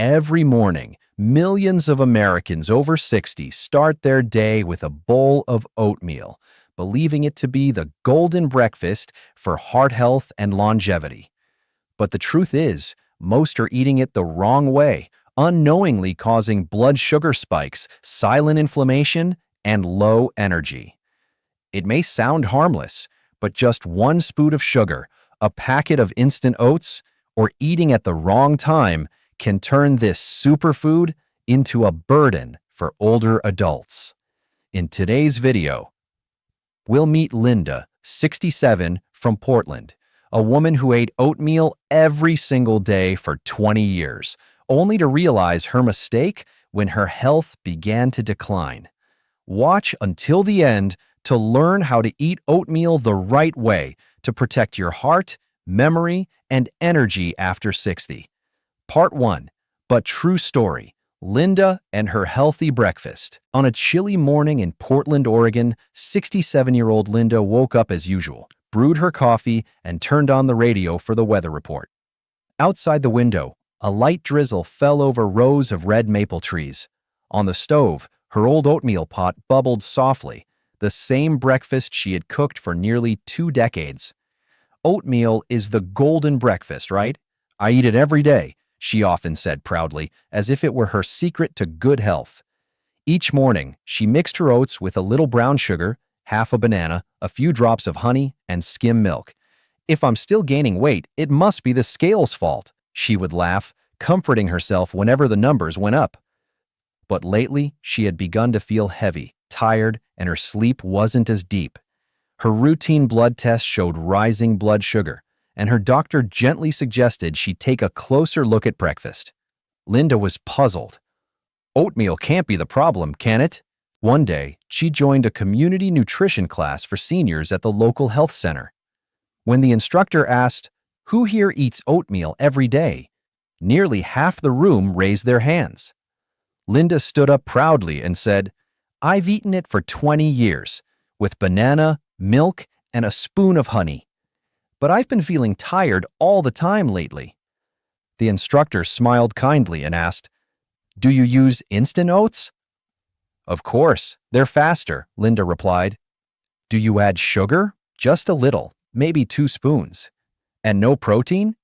Every morning, millions of Americans over 60 start their day with a bowl of oatmeal, believing it to be the golden breakfast for heart health and longevity. But the truth is, most are eating it the wrong way, unknowingly causing blood sugar spikes, silent inflammation, and low energy. It may sound harmless, but just one spoon of sugar, a packet of instant oats, or eating at the wrong time can turn this superfood into a burden for older adults. In today's video, we'll meet Linda, 67, from Portland, a woman who ate oatmeal every single day for 20 years, only to realize her mistake when her health began to decline. Watch until the end to learn how to eat oatmeal the right way to protect your heart, memory, and energy after 60. Part 1, but true story, Linda and her healthy breakfast. On a chilly morning in Portland, Oregon, 67-year-old Linda woke up as usual, brewed her coffee, and turned on the radio for the weather report. Outside the window, a light drizzle fell over rows of red maple trees. On the stove, her old oatmeal pot bubbled softly, the same breakfast she had cooked for nearly 2 decades. Oatmeal is the golden breakfast, right? I eat it every day, she often said proudly, as if it were her secret to good health. Each morning, she mixed her oats with a little brown sugar, half a banana, a few drops of honey, and skim milk. If I'm still gaining weight, it must be the scale's fault, she would laugh, comforting herself whenever the numbers went up. But lately, she had begun to feel heavy, tired, and her sleep wasn't as deep. Her routine blood test showed rising blood sugar, and her doctor gently suggested she take a closer look at breakfast. Linda was puzzled. Oatmeal can't be the problem, can it? One day, she joined a community nutrition class for seniors at the local health center. When the instructor asked, "Who here eats oatmeal every day?" nearly half the room raised their hands. Linda stood up proudly and said, "I've eaten it for 20 years, with banana, milk, and a spoon of honey. But I've been feeling tired all the time lately." The instructor smiled kindly and asked, "Do you use instant oats?" "Of course, they're faster," Linda replied. "Do you add sugar?" "Just a little, maybe 2 spoons. "And no protein?"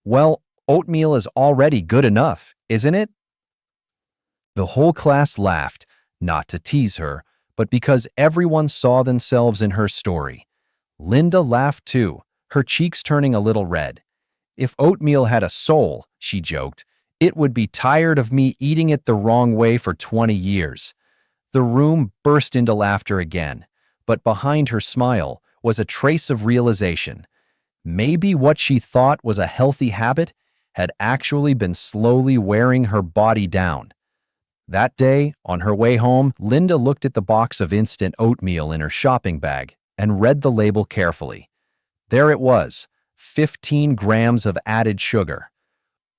"Well, oatmeal is already good enough, isn't it?" The whole class laughed, not to tease her, but because everyone saw themselves in her story. Linda laughed too, her cheeks turning a little red. "If oatmeal had a soul," she joked, "it would be tired of me eating it the wrong way for 20 years. The room burst into laughter again, but behind her smile was a trace of realization. Maybe what she thought was a healthy habit had actually been slowly wearing her body down. That day, on her way home, Linda looked at the box of instant oatmeal in her shopping bag and read the label carefully. There it was, 15 grams of added sugar.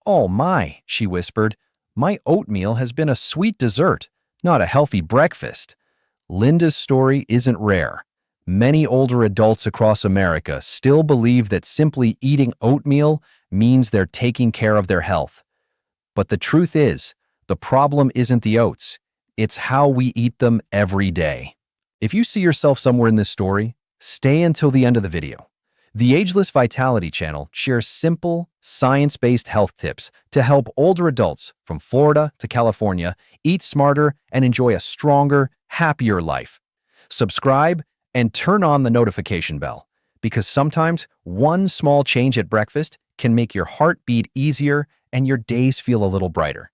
"Oh my," she whispered, "my oatmeal has been a sweet dessert, not a healthy breakfast." Linda's story isn't rare. Many older adults across America still believe that simply eating oatmeal means they're taking care of their health. But the truth is, the problem isn't the oats. It's how we eat them every day. If you see yourself somewhere in this story, stay until the end of the video. The Ageless Vitality Channel shares simple, science-based health tips to help older adults from Florida to California eat smarter and enjoy a stronger, happier life. Subscribe and turn on the notification bell, because sometimes one small change at breakfast can make your heart beat easier and your days feel a little brighter.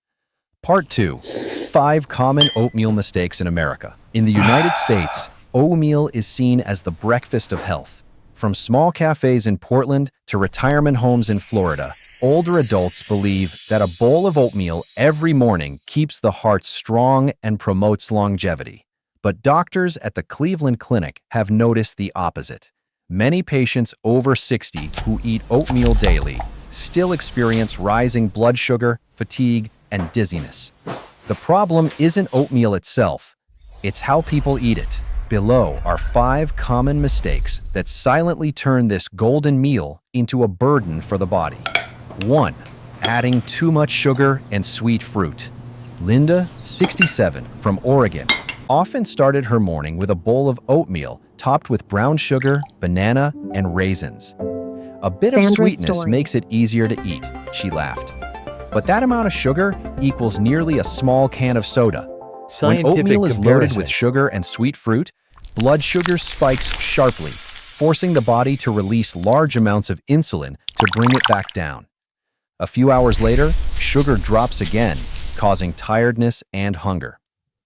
Part 2. 5 Common Oatmeal Mistakes in America. In the United States, oatmeal is seen as the breakfast of health. From small cafes in Portland to retirement homes in Florida, older adults believe that a bowl of oatmeal every morning keeps the heart strong and promotes longevity. But doctors at the Cleveland Clinic have noticed the opposite. Many patients over 60 who eat oatmeal daily still experience rising blood sugar, fatigue, and dizziness. The problem isn't oatmeal itself, it's how people eat it. Below are 5 common mistakes that silently turn this golden meal into a burden for the body. 1. adding too much sugar and sweet fruit. Linda, 67, from Oregon, often started her morning with a bowl of oatmeal topped with brown sugar, banana, and raisins. A bit of Sandra's sweetness story. makes it easier to eat, she laughed. But that amount of sugar equals nearly a small can of soda. When oatmeal is loaded with sugar and sweet fruit, blood sugar spikes sharply, forcing the body to release large amounts of insulin to bring it back down. A few hours later, sugar drops again, causing tiredness and hunger.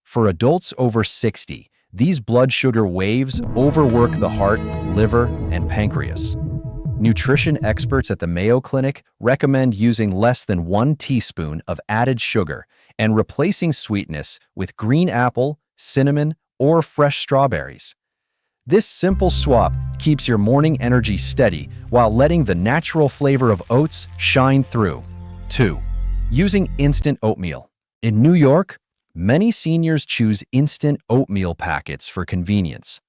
For adults over 60, these blood sugar waves overwork the heart, liver, and pancreas. Nutrition experts at the Mayo Clinic recommend using less than 1 teaspoon of added sugar and replacing sweetness with green apple, cinnamon, or fresh strawberries. This simple swap keeps your morning energy steady while letting the natural flavor of oats shine through. 2. Using instant oatmeal. In New York, many seniors choose instant oatmeal packets for convenience.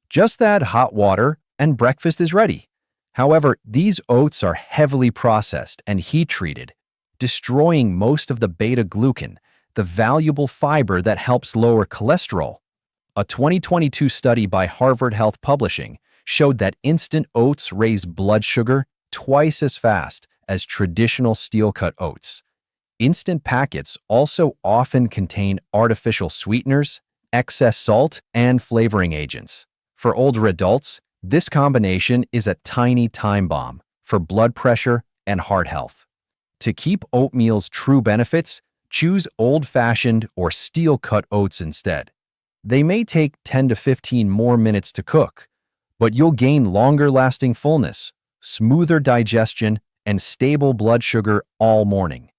Just add hot water and breakfast is ready. However, these oats are heavily processed and heat-treated, destroying most of the beta-glucan, the valuable fiber that helps lower cholesterol. A 2022 study by Harvard Health Publishing showed that instant oats raise blood sugar twice as fast as traditional steel-cut oats. Instant packets also often contain artificial sweeteners, excess salt, and flavoring agents. For older adults, this combination is a tiny time bomb for blood pressure and heart health. To keep oatmeal's true benefits, choose old-fashioned or steel-cut oats instead. They may take 10 to 15 more minutes to cook, but you'll gain longer-lasting fullness, smoother digestion, and stable blood sugar all morning.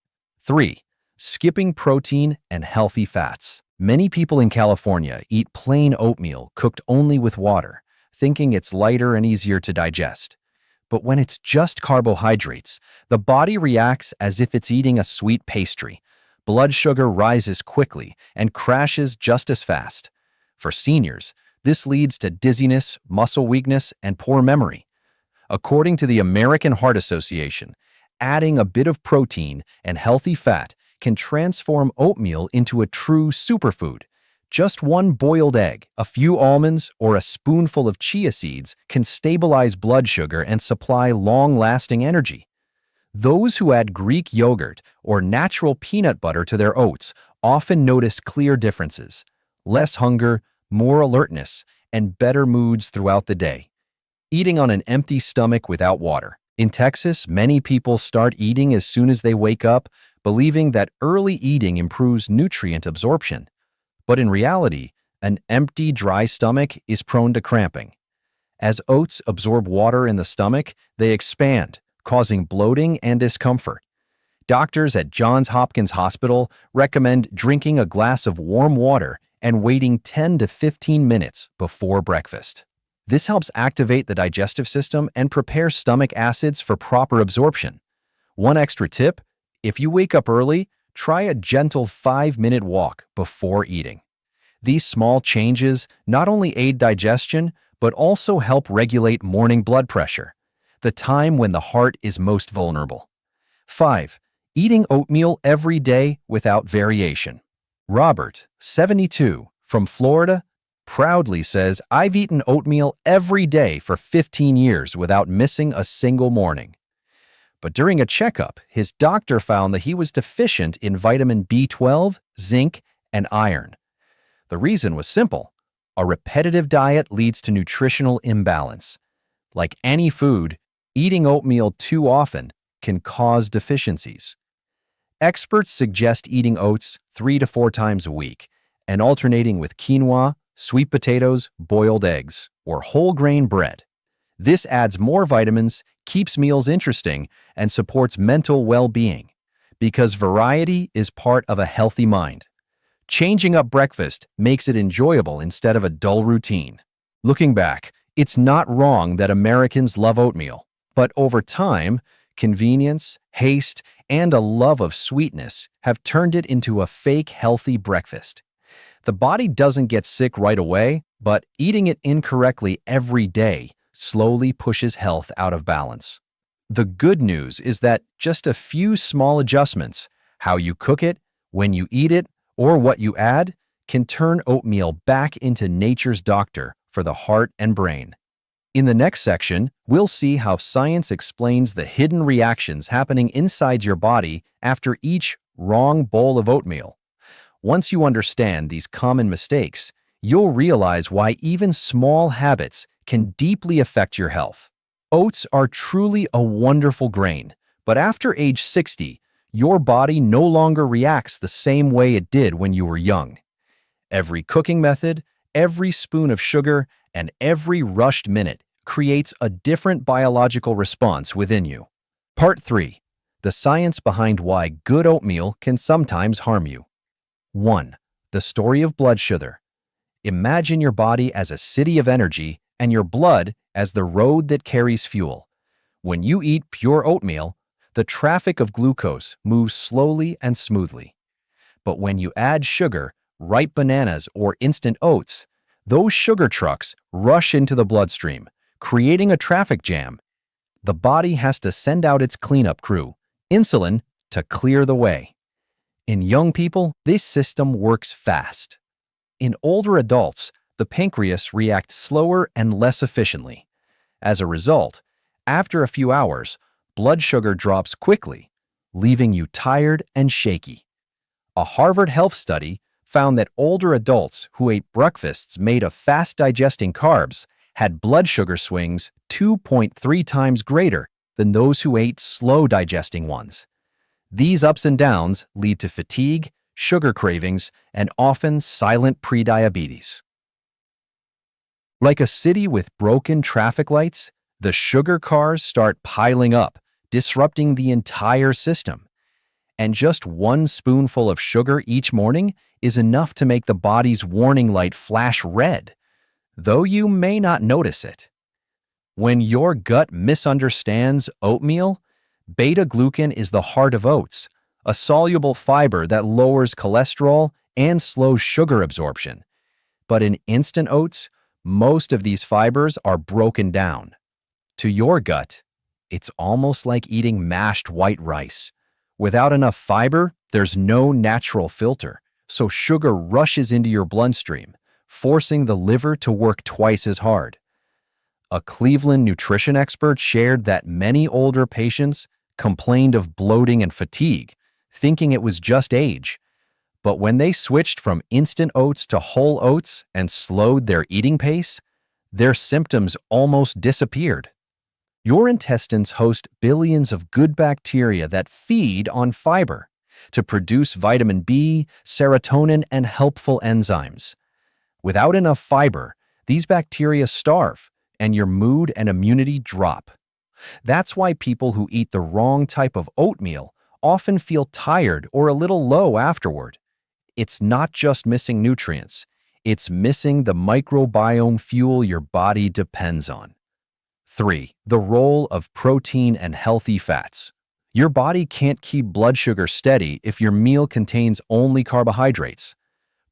3. Skipping protein and healthy fats. Many people in California eat plain oatmeal cooked only with water, thinking it's lighter and easier to digest. But when it's just carbohydrates, the body reacts as if it's eating a sweet pastry. Blood sugar rises quickly and crashes just as fast. For seniors, this leads to dizziness, muscle weakness, and poor memory. According to the American Heart Association, adding a bit of protein and healthy fat can transform oatmeal into a true superfood. Just 1 boiled egg, a few almonds, or a spoonful of chia seeds can stabilize blood sugar and supply long-lasting energy. Those who add Greek yogurt or natural peanut butter to their oats often notice clear differences: less hunger, more alertness, and better moods throughout the day. Eating on an empty stomach without water. In Texas, many people start eating as soon as they wake up, believing that early eating improves nutrient absorption. But in reality, an empty, dry stomach is prone to cramping. As oats absorb water in the stomach, they expand, causing bloating and discomfort. Doctors at Johns Hopkins Hospital recommend drinking a glass of warm water and waiting 10 to 15 minutes before breakfast. This helps activate the digestive system and prepare stomach acids for proper absorption. One extra tip: if you wake up early, try a gentle 5-minute walk before eating. These small changes not only aid digestion, but also help regulate morning blood pressure, the time when the heart is most vulnerable. 5. Eating oatmeal every day without variation. Robert, 72, from Florida, proudly says, "I've eaten oatmeal every day for 15 years without missing a single morning." But during a checkup, his doctor found that he was deficient in vitamin B12, zinc, and iron. The reason was simple: a repetitive diet leads to nutritional imbalance. Like any food, eating oatmeal too often can cause deficiencies. Experts suggest eating oats 3 to 4 times a week and alternating with quinoa, sweet potatoes, boiled eggs, or whole grain bread. This adds more vitamins, keeps meals interesting, and supports mental well-being, because variety is part of a healthy mind. Changing up breakfast makes it enjoyable instead of a dull routine. Looking back, it's not wrong that Americans love oatmeal, but over time, convenience, haste, and a love of sweetness have turned it into a fake healthy breakfast. The body doesn't get sick right away, but eating it incorrectly every day slowly pushes health out of balance. The good news is that just a few small adjustments, how you cook it, when you eat it, or what you add, can turn oatmeal back into nature's doctor for the heart and brain. In the next section, we'll see how science explains the hidden reactions happening inside your body after each wrong bowl of oatmeal. Once you understand these common mistakes, you'll realize why even small habits can deeply affect your health. Oats are truly a wonderful grain, but after age 60, your body no longer reacts the same way it did when you were young. Every cooking method, every spoon of sugar, and every rushed minute creates a different biological response within you. Part 3. The science behind why good oatmeal can sometimes harm you. 1. The story of blood sugar. Imagine your body as a city of energy and your blood as the road that carries fuel. When you eat pure oatmeal, the traffic of glucose moves slowly and smoothly. But when you add sugar, ripe bananas, or instant oats, those sugar trucks rush into the bloodstream, creating a traffic jam. The body has to send out its cleanup crew, insulin, to clear the way. In young people, this system works fast. In older adults, the pancreas reacts slower and less efficiently. As a result, after a few hours, blood sugar drops quickly, leaving you tired and shaky. A Harvard Health study found that older adults who ate breakfasts made of fast-digesting carbs had blood sugar swings 2.3 times greater than those who ate slow-digesting ones. These ups and downs lead to fatigue, sugar cravings, and often silent prediabetes. Like a city with broken traffic lights, the sugar cars start piling up, disrupting the entire system. And just one spoonful of sugar each morning is enough to make the body's warning light flash red, though you may not notice it. When your gut misunderstands oatmeal, beta-glucan is the heart of oats, a soluble fiber that lowers cholesterol and slows sugar absorption. But in instant oats, most of these fibers are broken down. To your gut, it's almost like eating mashed white rice. Without enough fiber, there's no natural filter, so sugar rushes into your bloodstream, forcing the liver to work twice as hard. A Cleveland nutrition expert shared that many older patients complained of bloating and fatigue, thinking it was just age. But when they switched from instant oats to whole oats and slowed their eating pace, their symptoms almost disappeared. Your intestines host billions of good bacteria that feed on fiber to produce vitamin B, serotonin, and helpful enzymes. Without enough fiber, these bacteria starve, and your mood and immunity drop. That's why people who eat the wrong type of oatmeal often feel tired or a little low afterward. It's not just missing nutrients, it's missing the microbiome fuel your body depends on. 3. The role of protein and healthy fats. Your body can't keep blood sugar steady if your meal contains only carbohydrates.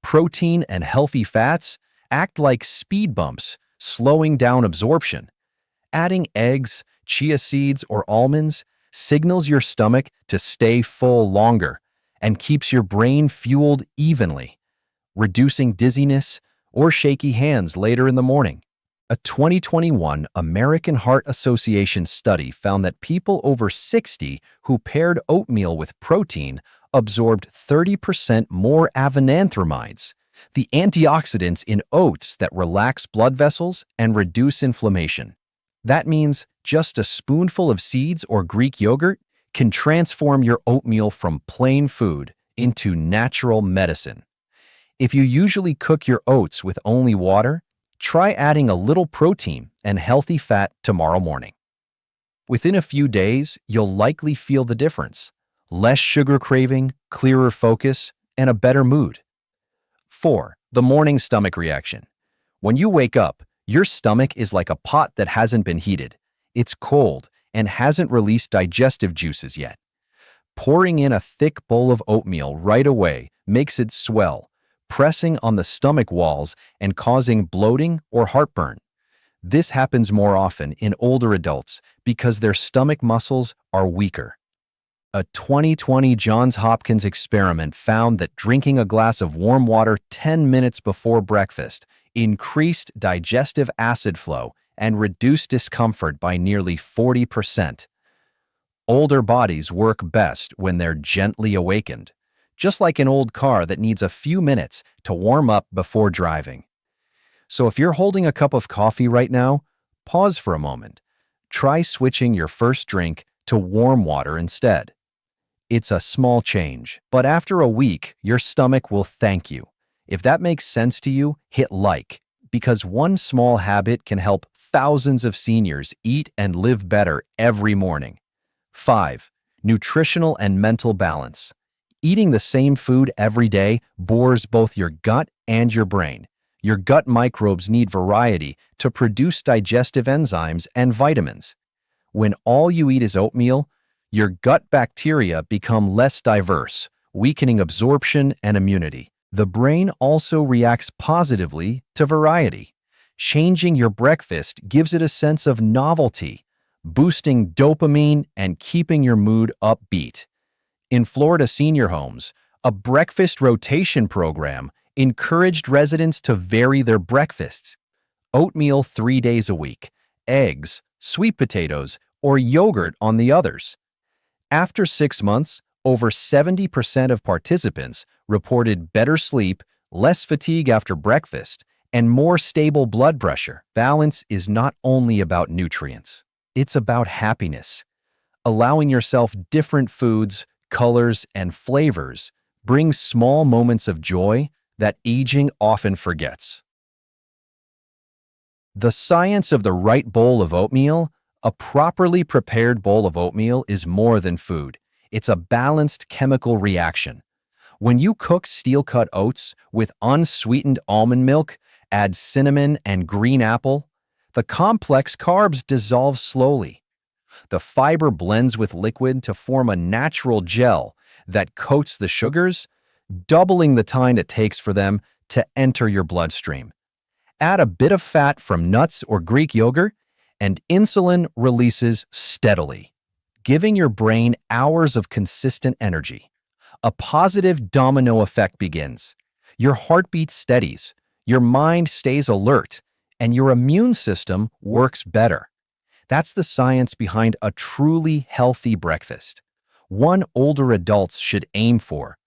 Protein and healthy fats act like speed bumps, slowing down absorption. Adding eggs, chia seeds, or almonds signals your stomach to stay full longer and keeps your brain fueled evenly, reducing dizziness or shaky hands later in the morning. A 2021 American Heart Association study found that people over 60 who paired oatmeal with protein absorbed 30% more avenanthramides, the antioxidants in oats that relax blood vessels and reduce inflammation. That means just a spoonful of seeds or Greek yogurt can transform your oatmeal from plain food into natural medicine. If you usually cook your oats with only water, try adding a little protein and healthy fat tomorrow morning. Within a few days, you'll likely feel the difference. Less sugar craving, clearer focus, and a better mood. 4. The morning stomach reaction. When you wake up, your stomach is like a pot that hasn't been heated. It's cold and hasn't released digestive juices yet. Pouring in a thick bowl of oatmeal right away makes it swell, pressing on the stomach walls and causing bloating or heartburn. This happens more often in older adults because their stomach muscles are weaker. A 2020 Johns Hopkins experiment found that drinking a glass of warm water 10 minutes before breakfast increased digestive acid flow and reduced discomfort by nearly 40%. Older bodies work best when they're gently awakened, just like an old car that needs a few minutes to warm up before driving. So if you're holding a cup of coffee right now, pause for a moment. Try switching your first drink to warm water instead. It's a small change, but after a week, your stomach will thank you. If that makes sense to you, hit like, because one small habit can help thousands of seniors eat and live better every morning. 5. Nutritional and mental balance. Eating the same food every day bores both your gut and your brain. Your gut microbes need variety to produce digestive enzymes and vitamins. When all you eat is oatmeal, your gut bacteria become less diverse, weakening absorption and immunity. The brain also reacts positively to variety. Changing your breakfast gives it a sense of novelty, boosting dopamine and keeping your mood upbeat. In Florida senior homes, a breakfast rotation program encouraged residents to vary their breakfasts. Oatmeal 3 days a week, eggs, sweet potatoes, or yogurt on the others. After 6 months, over 70% of participants reported better sleep, less fatigue after breakfast, and more stable blood pressure. Balance is not only about nutrients. It's about happiness. Allowing yourself different foods, colors, and flavors brings small moments of joy that aging often forgets. The science of the right bowl of oatmeal. A properly prepared bowl of oatmeal is more than food. It's a balanced chemical reaction. When you cook steel-cut oats with unsweetened almond milk, add cinnamon and green apple, the complex carbs dissolve slowly. The fiber blends with liquid to form a natural gel that coats the sugars, doubling the time it takes for them to enter your bloodstream. Add a bit of fat from nuts or Greek yogurt, and insulin releases steadily, giving your brain hours of consistent energy. A positive domino effect begins. Your heartbeat steadies, your mind stays alert, and your immune system works better. That's the science behind a truly healthy breakfast, one older adults should aim for.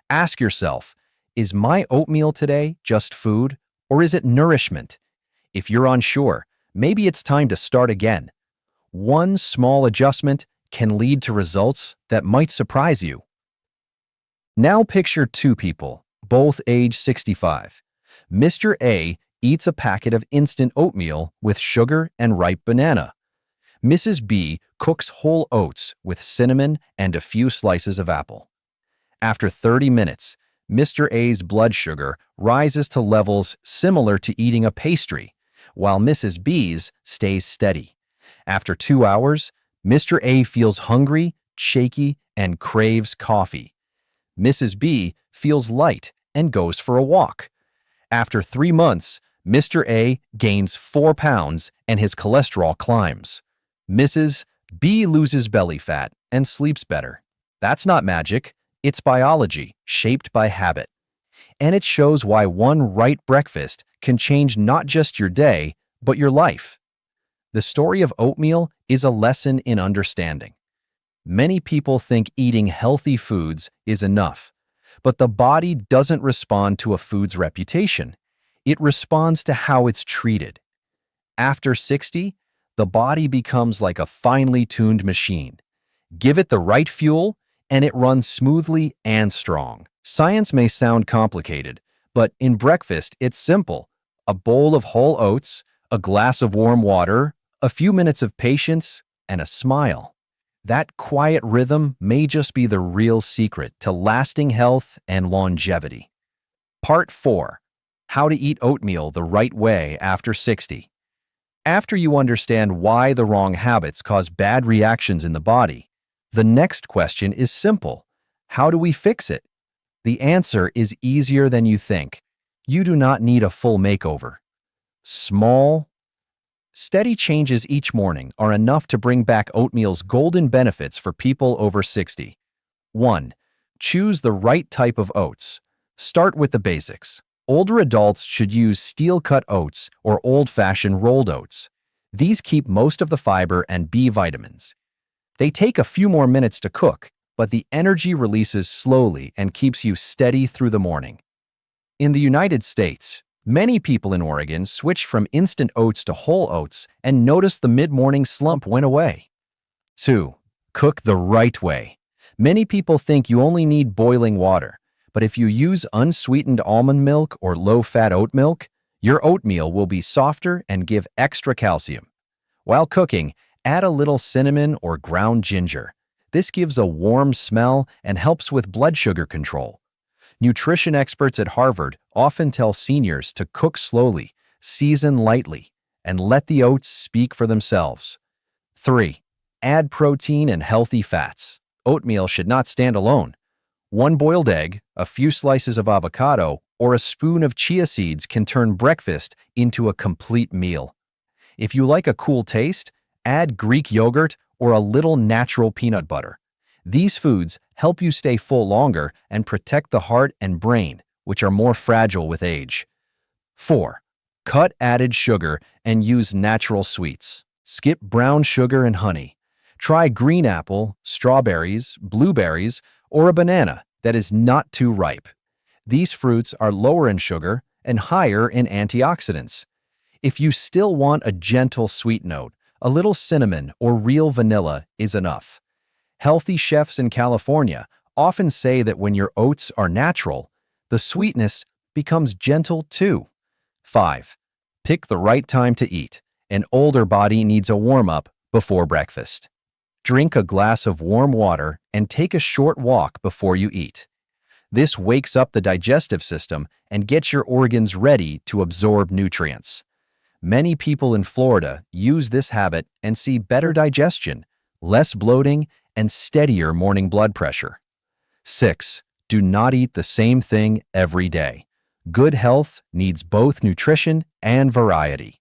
Ask yourself, is my oatmeal today just food, or is it nourishment? If you're unsure, maybe it's time to start again. One small adjustment can lead to results that might surprise you. Now picture two people, both age 65. Mr. A eats a packet of instant oatmeal with sugar and ripe banana. Mrs. B cooks whole oats with cinnamon and a few slices of apple. After 30 minutes, Mr. A's blood sugar rises to levels similar to eating a pastry, while Mrs. B's stays steady. After 2 hours, Mr. A feels hungry, shaky, and craves coffee. Mrs. B feels light and goes for a walk. After 3 months, Mr. A gains 4 pounds and his cholesterol climbs. Mrs. B loses belly fat and sleeps better. That's not magic. It's biology, shaped by habit. And it shows why one right breakfast can change not just your day, but your life. The story of oatmeal is a lesson in understanding. Many people think eating healthy foods is enough, but the body doesn't respond to a food's reputation. It responds to how it's treated. After 60, the body becomes like a finely tuned machine. Give it the right fuel, and it runs smoothly and strong. Science may sound complicated, but in breakfast, it's simple. A bowl of whole oats, a glass of warm water, a few minutes of patience, and a smile. That quiet rhythm may just be the real secret to lasting health and longevity. Part 4. How to eat oatmeal the right way after 60. After you understand why the wrong habits cause bad reactions in the body, the next question is simple. How do we fix it? The answer is easier than you think. You do not need a full makeover. Small, Steady changes each morning are enough to bring back oatmeal's golden benefits for people over 60. 1. Choose the right type of oats. Start with the basics. Older adults should use steel-cut oats or old-fashioned rolled oats. These keep most of the fiber and B vitamins. They take a few more minutes to cook, but the energy releases slowly and keeps you steady through the morning. In the United States, many people in Oregon switched from instant oats to whole oats and noticed the mid-morning slump went away. 2. Cook the right way. Many people think you only need boiling water, but if you use unsweetened almond milk or low-fat oat milk, your oatmeal will be softer and give extra calcium. While cooking, add a little cinnamon or ground ginger. This gives a warm smell and helps with blood sugar control. Nutrition experts at Harvard often tell seniors to cook slowly, season lightly, and let the oats speak for themselves. 3. Add protein and healthy fats. Oatmeal should not stand alone. One boiled egg, a few slices of avocado, or a spoon of chia seeds can turn breakfast into a complete meal. If you like a cool taste, add Greek yogurt or a little natural peanut butter. These foods help you stay full longer and protect the heart and brain, which are more fragile with age. 4. Cut added sugar and use natural sweets. Skip brown sugar and honey. Try green apple, strawberries, blueberries, or a banana that is not too ripe. These fruits are lower in sugar and higher in antioxidants. If you still want a gentle sweet note, a little cinnamon or real vanilla is enough. Healthy chefs in California often say that when your oats are natural, the sweetness becomes gentle too. 5. Pick the right time to eat. An older body needs a warm-up before breakfast. Drink a glass of warm water and take a short walk before you eat. This wakes up the digestive system and gets your organs ready to absorb nutrients. Many people in Florida use this habit and see better digestion, less bloating, and steadier morning blood pressure. 6. Do not eat the same thing every day. Good health needs both nutrition and variety.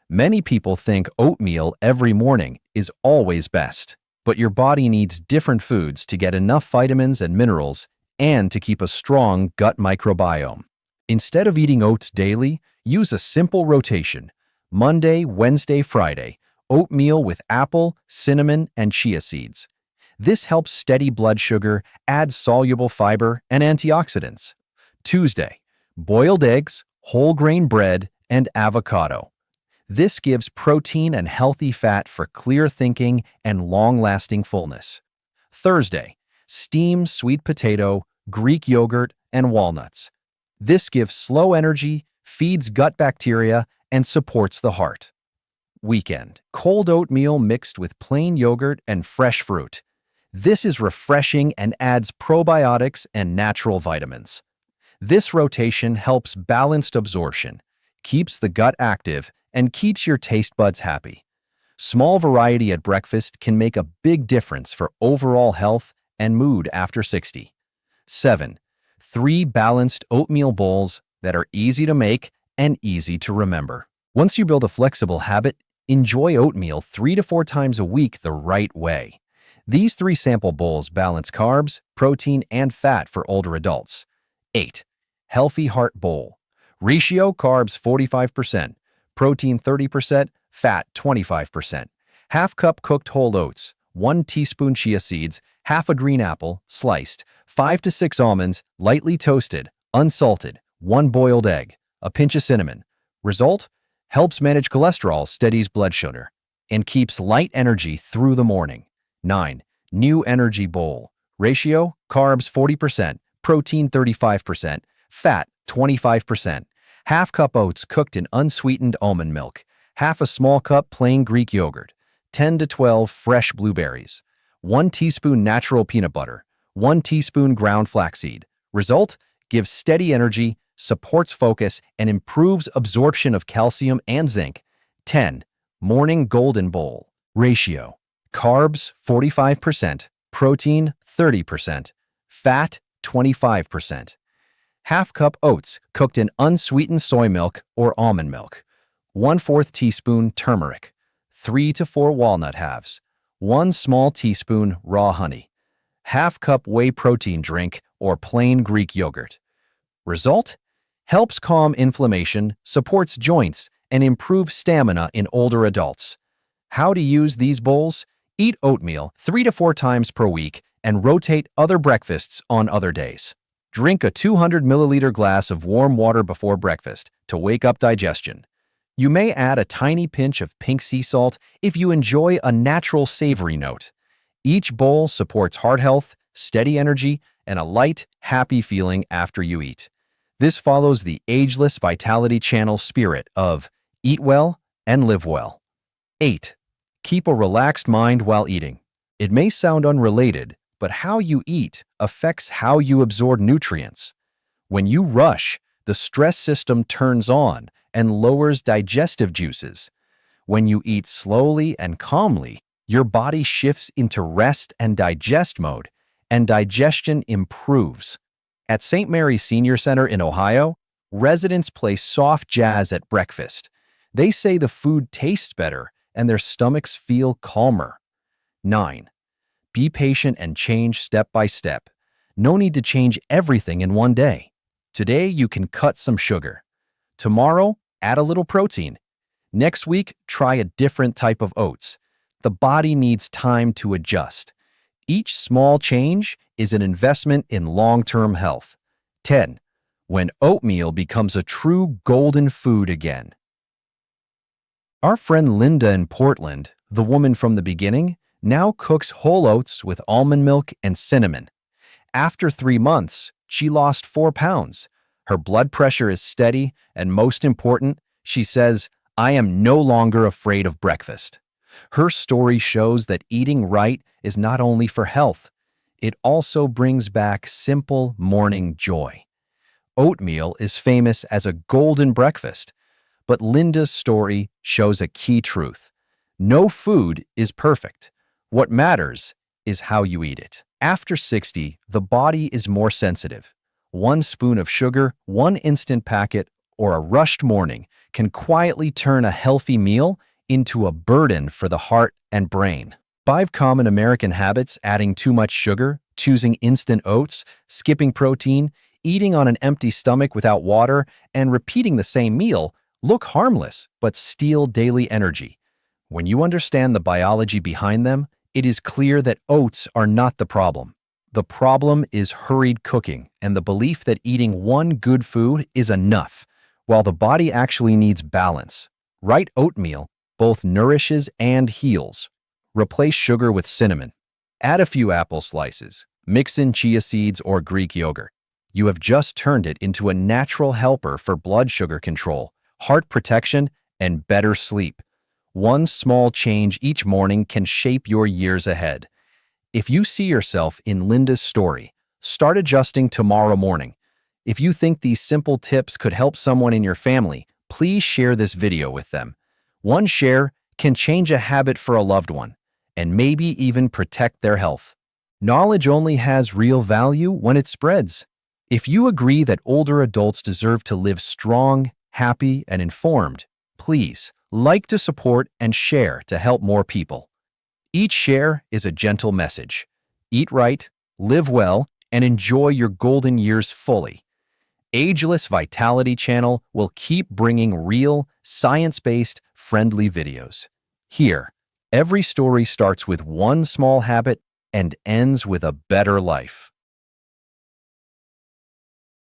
Many people think oatmeal every morning is always best, but your body needs different foods to get enough vitamins and minerals and to keep a strong gut microbiome. Instead of eating oats daily, use a simple rotation. Monday, Wednesday, Friday, oatmeal with apple, cinnamon, and chia seeds. This helps steady blood sugar, adds soluble fiber and antioxidants. Tuesday, boiled eggs, whole grain bread, and avocado. This gives protein and healthy fat for clear thinking and long-lasting fullness. Thursday, steamed sweet potato, Greek yogurt, and walnuts. This gives slow energy, feeds gut bacteria, and supports the heart. Weekend, cold oatmeal mixed with plain yogurt and fresh fruit. This is refreshing and adds probiotics and natural vitamins. This rotation helps balanced absorption, keeps the gut active, and keeps your taste buds happy. Small variety at breakfast can make a big difference for overall health and mood after 60. 7. 3 balanced oatmeal bowls that are easy to make and easy to remember. Once you build a flexible habit, enjoy oatmeal 3 to 4 times a week the right way. These 3 sample bowls balance carbs, protein, and fat for older adults. 8. Healthy Heart Bowl. Ratio carbs 45%, protein 30%, fat 25%. Half cup cooked whole oats, 1 teaspoon chia seeds, half a green apple, sliced, 5 to 6 almonds, lightly toasted, unsalted, 1 boiled egg, a pinch of cinnamon. Result? Helps manage cholesterol, steadies blood sugar, and keeps light energy through the morning. 9. New Energy Bowl. Ratio, carbs 40%, protein 35%, fat 25%. Half cup oats cooked in unsweetened almond milk, half a small cup plain Greek yogurt, 10 to 12 fresh blueberries, 1 teaspoon natural peanut butter, 1 teaspoon ground flaxseed. Result? Gives steady energy, supports focus, and improves absorption of calcium and zinc. 10. Morning Golden Bowl. Ratio, carbs 45%, protein 30%, fat 25%. Half cup oats cooked in unsweetened soy milk or almond milk. 1/4 teaspoon turmeric, 3 to 4 walnut halves, 1 small teaspoon raw honey, half cup whey protein drink or plain Greek yogurt. Result? Helps calm inflammation, supports joints, and improves stamina in older adults. How to use these bowls? Eat oatmeal 3 to 4 times per week and rotate other breakfasts on other days. Drink a 200 milliliter glass of warm water before breakfast to wake up digestion. You may add a tiny pinch of pink sea salt if you enjoy a natural savory note. Each bowl supports heart health, steady energy, and a light, happy feeling after you eat. This follows the Ageless Vitality Channel spirit of eat well and live well. 8. Keep a relaxed mind while eating. It may sound unrelated, but how you eat affects how you absorb nutrients. When you rush, the stress system turns on and lowers digestive juices. When you eat slowly and calmly, your body shifts into rest and digest mode, and digestion improves. At St. Mary's Senior Center in Ohio, residents play soft jazz at breakfast. They say the food tastes better and their stomachs feel calmer. 9. Be patient and change step by step. No need to change everything in one day. Today, you can cut some sugar. Tomorrow, add a little protein. Next week, try a different type of oats. The body needs time to adjust. Each small change is an investment in long-term health. 10. When oatmeal becomes a true golden food again. Our friend Linda in Portland, the woman from the beginning, now cooks whole oats with almond milk and cinnamon. After 3 months, she lost 4 pounds. Her blood pressure is steady, and most important, she says, "I am no longer afraid of breakfast." Her story shows that eating right is not only for health, it also brings back simple morning joy. Oatmeal is famous as a golden breakfast, but Linda's story shows a key truth. No food is perfect. What matters is how you eat it. After 60, the body is more sensitive. 1 spoon of sugar, 1 instant packet, or a rushed morning can quietly turn a healthy meal into a burden for the heart and brain. 5 common American habits: adding too much sugar, choosing instant oats, skipping protein, eating on an empty stomach without water, and repeating the same meal look harmless but steal daily energy. When you understand the biology behind them, it is clear that oats are not the problem. The problem is hurried cooking and the belief that eating one good food is enough, while the body actually needs balance. Right oatmeal both nourishes and heals. Replace sugar with cinnamon. Add a few apple slices. Mix in chia seeds or Greek yogurt. You have just turned it into a natural helper for blood sugar control, heart protection, and better sleep. One small change each morning can shape your years ahead. If you see yourself in Linda's story, start adjusting tomorrow morning. If you think these simple tips could help someone in your family, please share this video with them. One share can change a habit for a loved one, and maybe even protect their health. Knowledge only has real value when it spreads. If you agree that older adults deserve to live strong, happy, and informed, please like to support and share to help more people. Each share is a gentle message. Eat right, live well, and enjoy your golden years fully. Ageless Vitality Channel will keep bringing real, science-based, friendly videos. Here, every story starts with one small habit and ends with a better life.